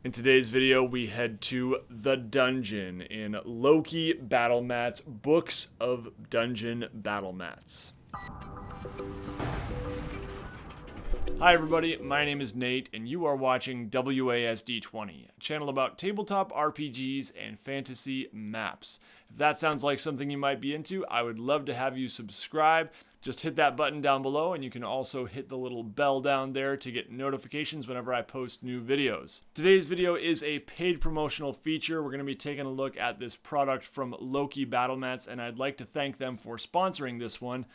In today's video, we head to the dungeon in Loki Battle Mats, Books of Dungeon Battle Mats. Hi everybody, my name is Nate, and you are watching WASD20, a channel about tabletop RPGs and fantasy maps. If that sounds like something you might be into, I would love to have you subscribe. Just hit that button down below, and you can also hit the little bell down there to get notifications whenever I post new videos. Today's video is a paid promotional feature. We're going to be taking a look at this product from Loki Battle Mats, and I'd like to thank them for sponsoring this one.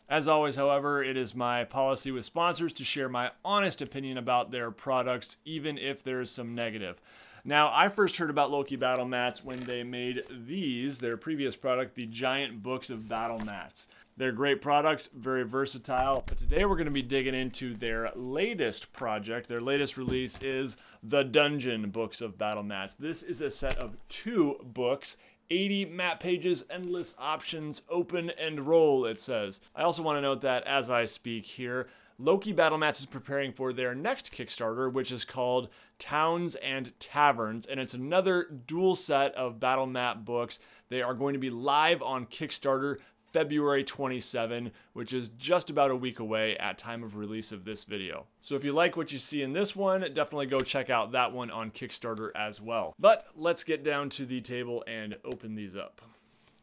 As always, however, it is my policy with sponsors to share my honest opinion about their products, even if there is some negative. Now, I first heard about Loki Battle Mats when they made these, their previous product, the Giant Books of Battle Mats. They're great products, very versatile, but today we're going to be digging into their latest project. Their latest release is the Dungeon Books of Battle Mats. This is a set of 2 books, 80 map pages, endless options, open and roll, it says. I also want to note that as I speak here, Loki Battle Mats is preparing for their next Kickstarter, which is called Towns and Taverns, and it's another dual set of battle map books. They are going to be live on Kickstarter February 27, which is just about a week away at time of release of this video. So if you like what you see in this one, definitely go check out that one on Kickstarter as well. But let's get down to the table and open these up.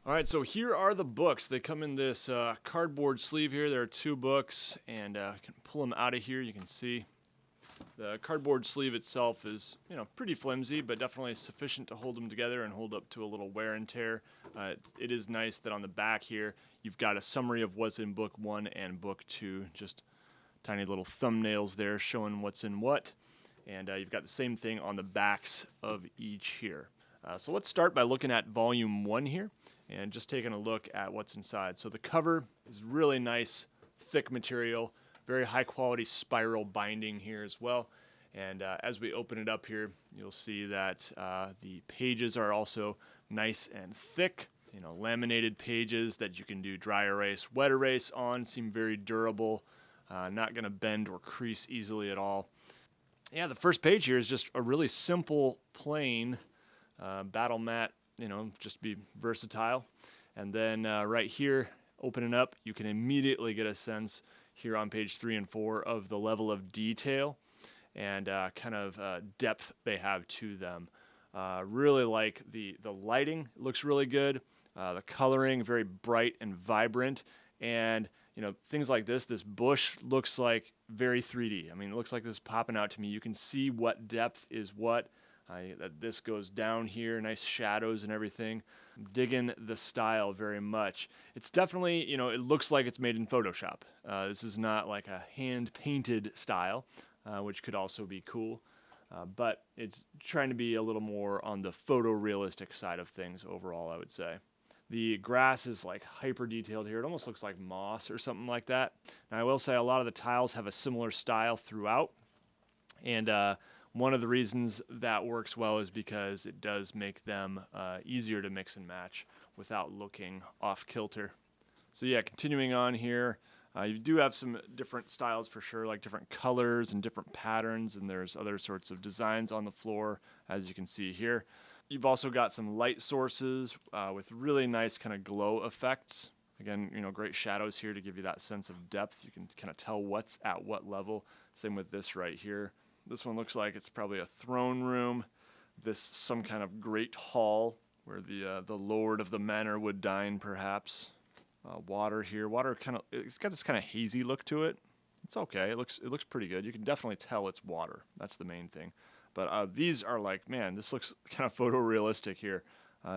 All right, so here are the books. They come in this cardboard sleeve here. There are 2 books, and I can pull them out of here. You can see the cardboard sleeve itself is, pretty flimsy, but definitely sufficient to hold them together and hold up to a little wear and tear. It is nice that on the back here, you've got a summary of what's in book 1 and book 2, just tiny little thumbnails there showing what's in what. And you've got the same thing on the backs of each here. So let's start by looking at volume 1 here and just taking a look at what's inside. So the cover is really nice, thick material, very high quality spiral binding here as well. And as we open it up here, you'll see that the pages are also nice and thick, laminated pages that you can do dry erase, wet erase on, seem very durable, not going to bend or crease easily at all. Yeah, the first page here is just a really simple, plain battle mat, just to be versatile. And then right here, opening up, you can immediately get a sense here on page 3 and 4 of the level of detail and kind of depth they have to them. Really like the lighting, looks really good. The coloring, very bright and vibrant. And, things like this bush looks like very 3D. I mean, it looks like this is popping out to me. You can see what depth is what. That this goes down here, nice shadows and everything. I'm digging the style very much. It's definitely, it looks like it's made in Photoshop. This is not like a hand-painted style, which could also be cool. But it's trying to be a little more on the photorealistic side of things overall, I would say. The grass is like hyper detailed here. It almost looks like moss or something like that. Now I will say a lot of the tiles have a similar style throughout. And one of the reasons that works well is because it does make them easier to mix and match without looking off kilter. So yeah, continuing on here, you do have some different styles for sure, like different colors and different patterns, and there's other sorts of designs on the floor, as you can see here. You've also got some light sources with really nice kind of glow effects. Again, great shadows here to give you that sense of depth. You can kind of tell what's at what level. Same with this right here. This one looks like it's probably a throne room. This some kind of great hall where the lord of the manor would dine, perhaps. Water here. Water it's got this kind of hazy look to it. It's okay. It looks pretty good. You can definitely tell it's water. That's the main thing. But these are like, man, this looks kind of photorealistic here.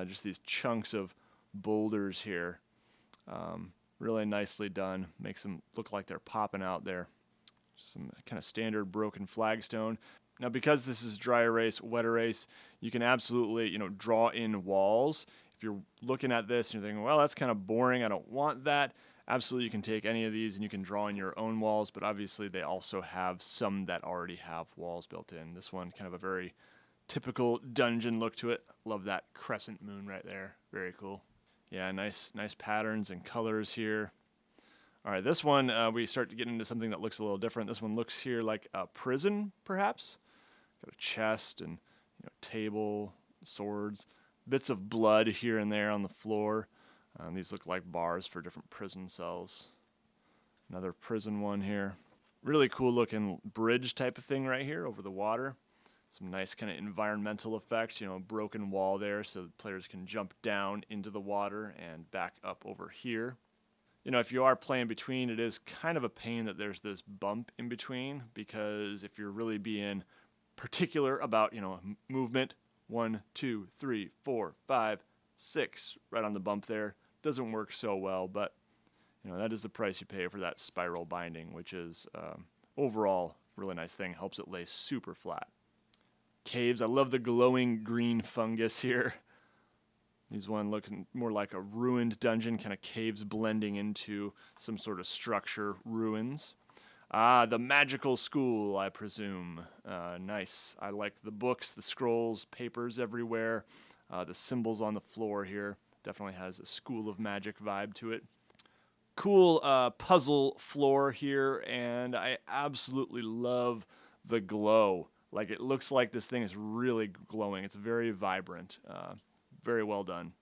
Just these chunks of boulders here. Really nicely done. Makes them look like they're popping out there. Some kind of standard broken flagstone. Now, because this is dry erase, wet erase, you can absolutely, draw in walls. If you're looking at this and you're thinking, well, that's kind of boring, I don't want that, absolutely you can take any of these and you can draw in your own walls, but obviously they also have some that already have walls built in. This one, kind of a very typical dungeon look to it. Love that crescent moon right there. Very cool. Yeah, nice patterns and colors here. All right, this one, we start to get into something that looks a little different. This one looks here like a prison, perhaps. Got a chest and table, swords, bits of blood here and there on the floor. These look like bars for different prison cells. Another prison one here. Really cool looking bridge type of thing right here over the water. Some nice kind of environmental effects, broken wall there so the players can jump down into the water and back up over here. If you are playing between, it is kind of a pain that there's this bump in between, because if you're really being particular about, movement, 1, 2, 3, 4, 5, 6, right on the bump there, doesn't work so well, but that is the price you pay for that spiral binding, which is overall really nice thing. Helps it lay super flat. Caves. I love the glowing green fungus here. These one looking more like a ruined dungeon, kind of caves blending into some sort of structure, ruins. The magical school, I presume. Nice. I like the books, the scrolls, papers everywhere. The symbols on the floor here. Definitely has a school of magic vibe to it. Cool puzzle floor here, and I absolutely love the glow. Like, it looks like this thing is really glowing. It's very vibrant. Very well done.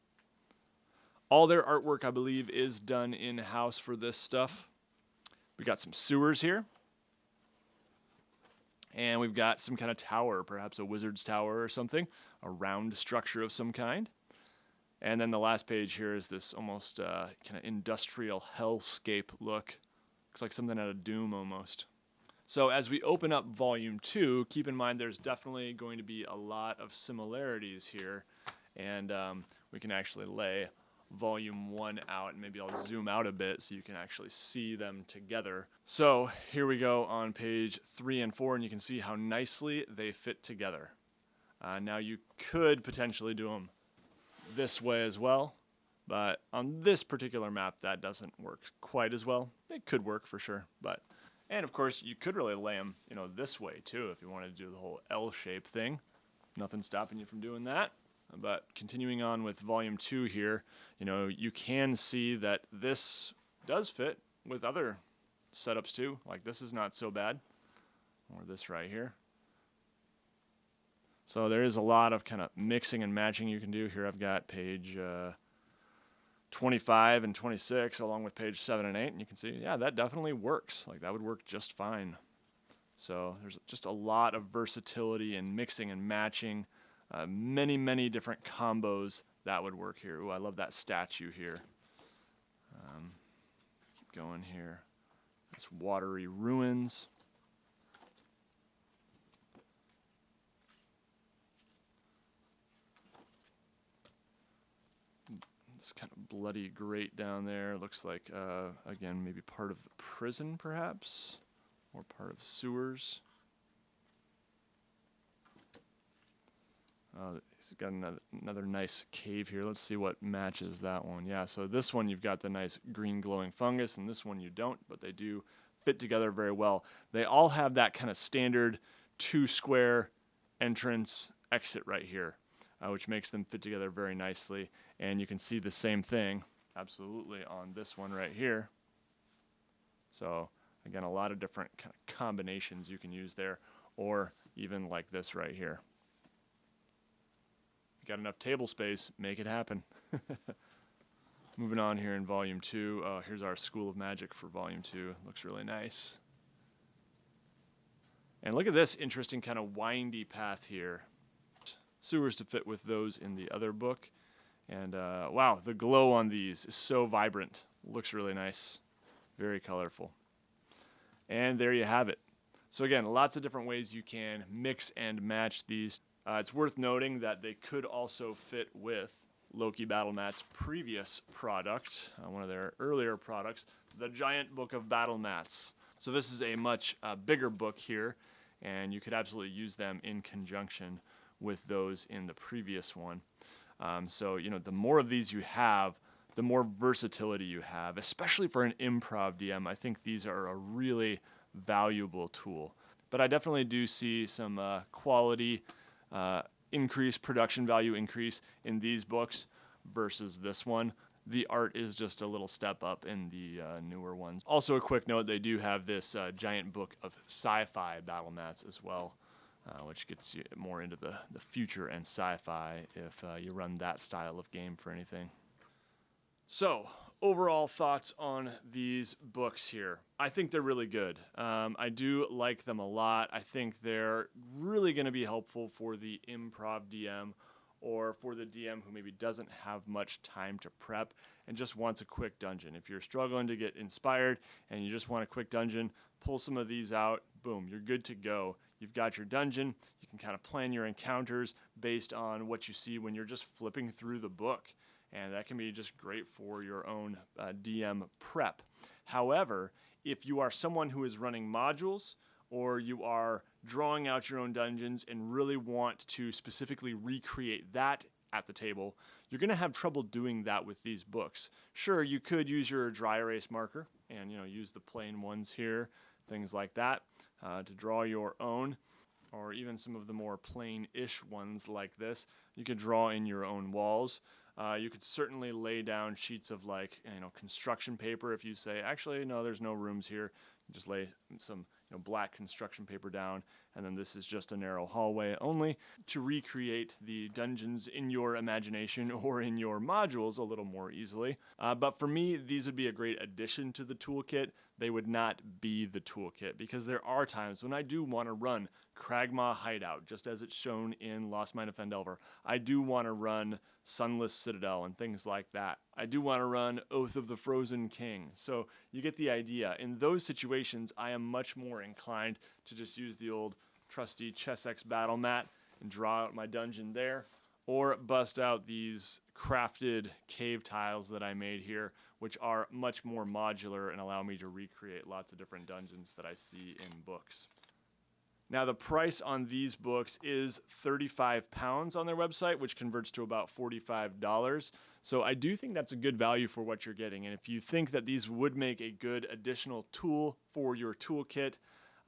All their artwork, I believe, is done in-house for this stuff. We got some sewers here. And we've got some kind of tower, perhaps a wizard's tower or something. A round structure of some kind. And then the last page here is this almost kind of industrial hellscape look. Looks like something out of Doom almost. So as we open up Volume 2, keep in mind there's definitely going to be a lot of similarities here. And we can actually lay Volume 1 out, and maybe I'll zoom out a bit so you can actually see them together. So here we go on page 3 and 4, and you can see how nicely they fit together. Now you could potentially do them this way as well, but on this particular map that doesn't work quite as well. It could work for sure, and of course you could really lay them this way too if you wanted to do the whole L-shape thing. Nothing stopping you from doing that. But continuing on with Volume 2 here, you can see that this does fit with other setups too. Like, this is not so bad, or this right here. So there is a lot of kind of mixing and matching you can do. Here I've got page 25 and 26 along with page 7 and 8, and you can see, yeah, that definitely works. Like, that would work just fine. So there's just a lot of versatility and mixing and matching. Many different combos that would work here. Ooh, I love that statue here. Keep going here. It's watery ruins. This kind of bloody grate down there. Looks like, again, maybe part of the prison, perhaps, or part of sewers. He's got another nice cave here. Let's see what matches that one. Yeah, so this one you've got the nice green glowing fungus, and this one you don't, but they do fit together very well. They all have that kind of standard 2-square entrance exit right here, which makes them fit together very nicely. And you can see the same thing absolutely on this one right here. So again, a lot of different kind of combinations you can use there, or even like this right here. Got enough table space, make it happen. Moving on here in Volume 2. Here's our School of Magic for Volume 2. Looks really nice. And look at this interesting kind of windy path here. Sewers to fit with those in the other book. And wow, the glow on these is so vibrant. Looks really nice. Very colorful. And there you have it. So again, lots of different ways you can mix and match these. It's worth noting that they could also fit with Loki Battle Mat's previous product, one of their earlier products, the Giant Book of Battle Mats. So this is a much bigger book here, and you could absolutely use them in conjunction with those in the previous one. So, the more of these you have, the more versatility you have, especially for an improv DM. I think these are a really valuable tool. But I definitely do see some quality increase, production value increase in these books versus this one. The art is just a little step up in the newer ones. Also, a quick note, they do have this giant book of sci-fi battle mats as well, which gets you more into the future and sci-fi if you run that style of game for anything. So, overall thoughts on these books here. I think they're really good. I do like them a lot. I think they're really going to be helpful for the improv DM or for the DM who maybe doesn't have much time to prep and just wants a quick dungeon. If you're struggling to get inspired and you just want a quick dungeon, pull some of these out. Boom, you're good to go. You've got your dungeon. You can kind of plan your encounters based on what you see when you're just flipping through the book. And that can be just great for your own DM prep. However, if you are someone who is running modules or you are drawing out your own dungeons and really want to specifically recreate that at the table, you're going to have trouble doing that with these books. Sure, you could use your dry erase marker and use the plain ones here, things like that, to draw your own, or even some of the more plain-ish ones like this. You could draw in your own walls. You could certainly lay down sheets of construction paper if you say, actually, no, there's no rooms here. Just lay some black construction paper down, and then this is just a narrow hallway only to recreate the dungeons in your imagination or in your modules a little more easily. But for me, these would be a great addition to the toolkit. They would not be the toolkit because there are times when I do want to run Kragmaw Hideout, just as it's shown in Lost Mine of Phandelver. I do want to run Sunless Citadel and things like that. I do want to run Oath of the Frozen King. So you get the idea. In those situations, I am much more inclined to just use the old trusty Chessex battle mat and draw out my dungeon there, or bust out these crafted cave tiles that I made here, which are much more modular and allow me to recreate lots of different dungeons that I see in books. Now, the price on these books is £35 on their website, which converts to about $45. So I do think that's a good value for what you're getting. And if you think that these would make a good additional tool for your toolkit,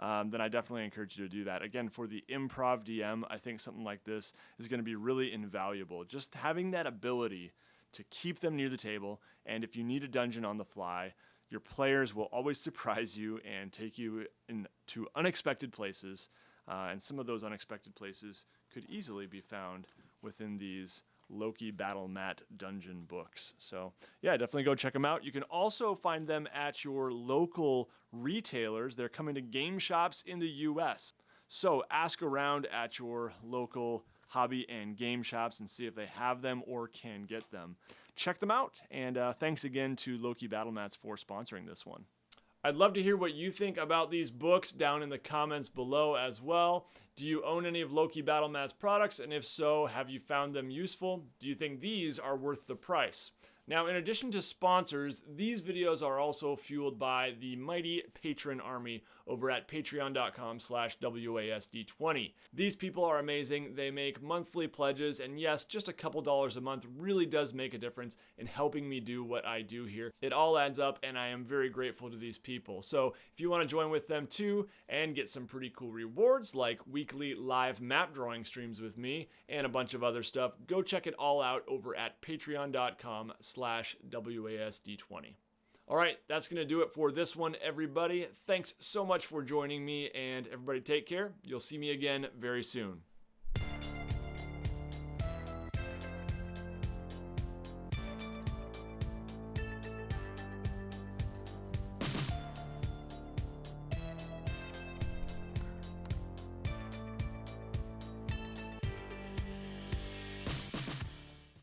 then I definitely encourage you to do that. Again, for the improv DM, I think something like this is going to be really invaluable. Just having that ability to keep them near the table, and if you need a dungeon on the fly, your players will always surprise you and take you into unexpected places, and some of those unexpected places could easily be found within these Loki Battle Mat dungeon books. So yeah, definitely go check them out. You can also find them at your local retailers. They're coming to game shops in the US. So ask around at your local hobby and game shops and see if they have them or can get them. Check them out, and thanks again to Loki Battle Mats for sponsoring this one. I'd love to hear what you think about these books down in the comments below as well. Do you own any of Loki Battle Mats products? And if so, have you found them useful? Do you think these are worth the price? Now, in addition to sponsors, these videos are also fueled by the mighty patron army over at patreon.com/WASD20. These people are amazing. They make monthly pledges, and yes, just a couple dollars a month really does make a difference in helping me do what I do here. It all adds up, and I am very grateful to these people. So if you want to join with them too and get some pretty cool rewards like weekly live map drawing streams with me and a bunch of other stuff, go check it all out over at patreon.com/WASD20. All right, that's going to do it for this one, everybody. Thanks so much for joining me, and everybody take care. You'll see me again very soon.